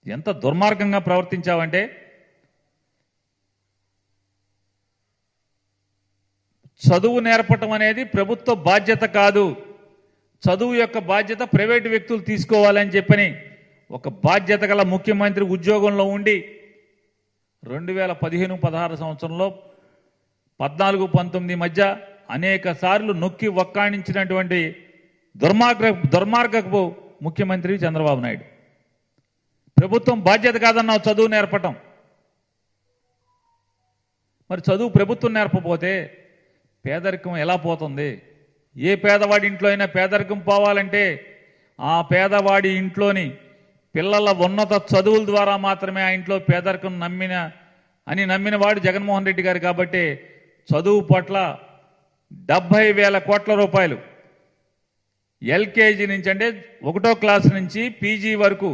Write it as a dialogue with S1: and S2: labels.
S1: ఎంత దుర్మార్గంగా ప్రవర్తించావంటే చదువు నేర్పటం అనేది ప్రభుత్వ బాధ్యత కాదు, చదువు యొక్క బాధ్యత ప్రైవేటు వ్యక్తులు తీసుకోవాలని చెప్పని ఒక బాధ్యత గల ముఖ్యమంత్రి ఉద్యోగంలో ఉండి 2015-16 సంవత్సరంలో 14-19 మధ్య అనేక సార్లు నొక్కి వక్కాణించినటువంటి దుర్మార్గపు ముఖ్యమంత్రి చంద్రబాబు నాయుడు. ప్రభుత్వం బాధ్యత కాదన్నావు చదువు నేర్పటం. మరి చదువు ప్రభుత్వం నేర్పపోతే పేదరికం ఎలా పోతుంది? ఏ పేదవాడి ఇంట్లో అయినా పేదరికం పోవాలంటే ఆ పేదవాడి ఇంట్లోని పిల్లల ఉన్నత చదువుల ద్వారా మాత్రమే ఆ ఇంట్లో పేదరికం నమ్మిన వాడు జగన్మోహన్ రెడ్డి గారు. కాబట్టి చదువు పట్ల 70,000 కోట్ల రూపాయలు ఎల్కేజీ నుంచి అంటే 1వ క్లాస్ నుంచి పీజీ వరకు